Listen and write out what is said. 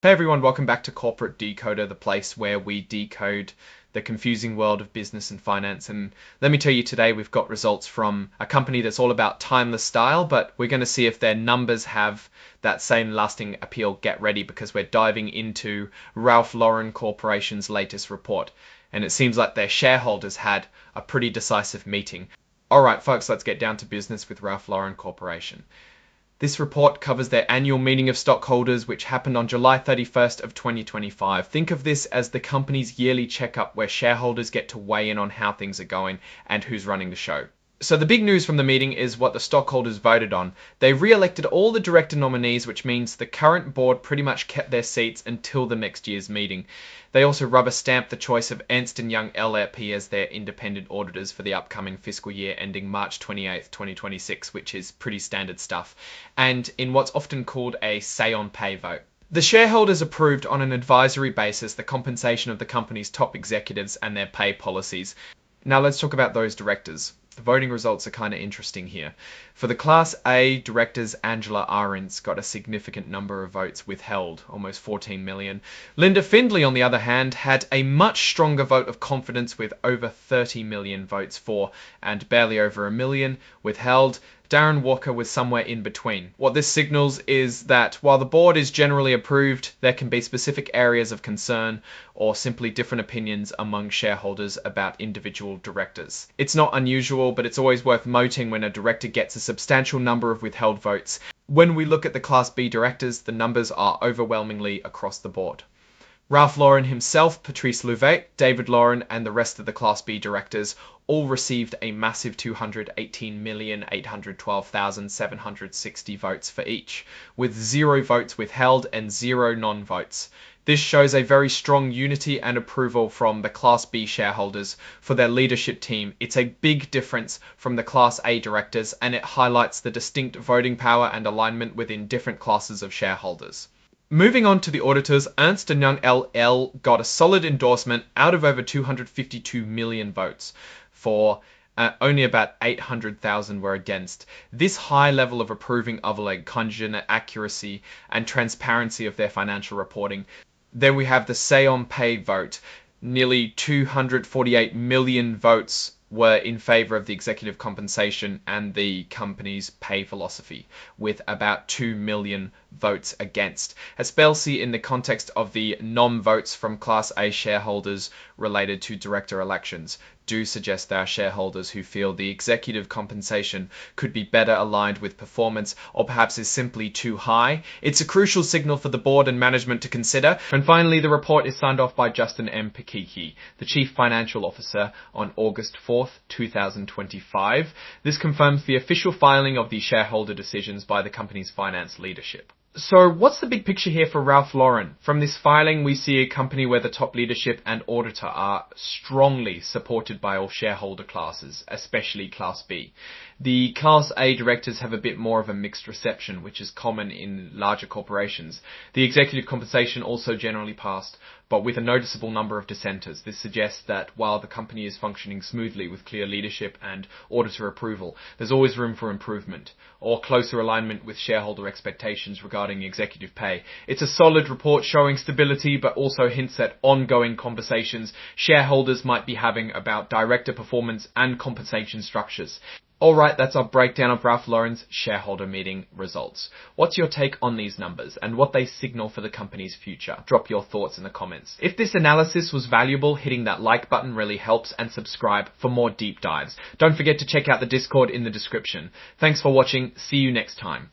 Hey everyone, welcome back to Corporate Decoder, the place where we decode the confusing world of business and finance. And let me tell you, today we've got results from a company that's all about timeless style, but we're going to see if their numbers have that same lasting appeal. Get ready, because we're diving into Ralph Lauren Corporation's latest report. And it seems like their shareholders had a pretty decisive meeting. All right, folks, let's get down to business with Ralph Lauren Corporation. This report covers their annual meeting of stockholders, which happened on July 31st of 2025. Think of this as the company's yearly checkup where shareholders get to weigh in on how things are going and who's running the show. So the big news from the meeting is what the stockholders voted on. They re-elected all the director nominees, which means the current board pretty much kept their seats until the next year's meeting. They also rubber-stamped the choice of Ernst & Young LLP as their independent auditors for the upcoming fiscal year ending March 28th, 2026, which is pretty standard stuff, and in what's often called a say-on-pay vote. The shareholders approved on an advisory basis the compensation of the company's top executives and their pay policies. Now let's talk about those directors. The voting results are kind of interesting here. For the Class A directors, Angela Ahrens got a significant number of votes withheld, almost 14 million. Linda Findley, on the other hand, had a much stronger vote of confidence with over 30 million votes for, and barely over a million withheld. Darren Walker was somewhere in between. What this signals is that while the board is generally approved, there can be specific areas of concern or simply different opinions among shareholders about individual directors. It's not unusual, but it's always worth noting when a director gets a substantial number of withheld votes. When we look at the Class B directors, the numbers are overwhelmingly across the board. Ralph Lauren himself, Patrice Louvet, David Lauren, and the rest of the Class B directors all received a massive 218,812,760 votes for each, with 0 votes withheld and 0 non-votes. This shows a very strong unity and approval from the Class B shareholders for their leadership team. It's a big difference from the Class A directors, and it highlights the distinct voting power and alignment within different classes of shareholders. Moving on to the auditors, Ernst & Young LL got a solid endorsement out of over 252 million votes, for only about 800,000 were against. This high level of approving of conjures accuracy and transparency of their financial reporting. Then we have the say-on-pay vote. Nearly 248 million votes were in favor of the executive compensation and the company's pay philosophy, with about 2 million votes against, especially in the context of the non-votes from Class A shareholders related to director elections. Do suggest there are shareholders who feel the executive compensation could be better aligned with performance, or perhaps is simply too high. It's a crucial signal for the board and management to consider. And finally, the report is signed off by Justin M. Pikiki, the Chief Financial Officer, on August 4th, 2025. This confirms the official filing of the shareholder decisions by the company's finance leadership. So what's the big picture here for Ralph Lauren? From this filing, we see a company where the top leadership and auditor are strongly supported by all shareholder classes, especially Class B. The Class A directors have a bit more of a mixed reception, which is common in larger corporations. The executive compensation also generally passed, but with a noticeable number of dissenters. This suggests that while the company is functioning smoothly with clear leadership and auditor approval, there's always room for improvement or closer alignment with shareholder expectations regarding executive pay. It's a solid report showing stability, but also hints at ongoing conversations shareholders might be having about director performance and compensation structures. Alright, that's our breakdown of Ralph Lauren's shareholder meeting results. What's your take on these numbers and what they signal for the company's future? Drop your thoughts in the comments. If this analysis was valuable, hitting that like button really helps, and subscribe for more deep dives. Don't forget to check out the Discord in the description. Thanks for watching. See you next time.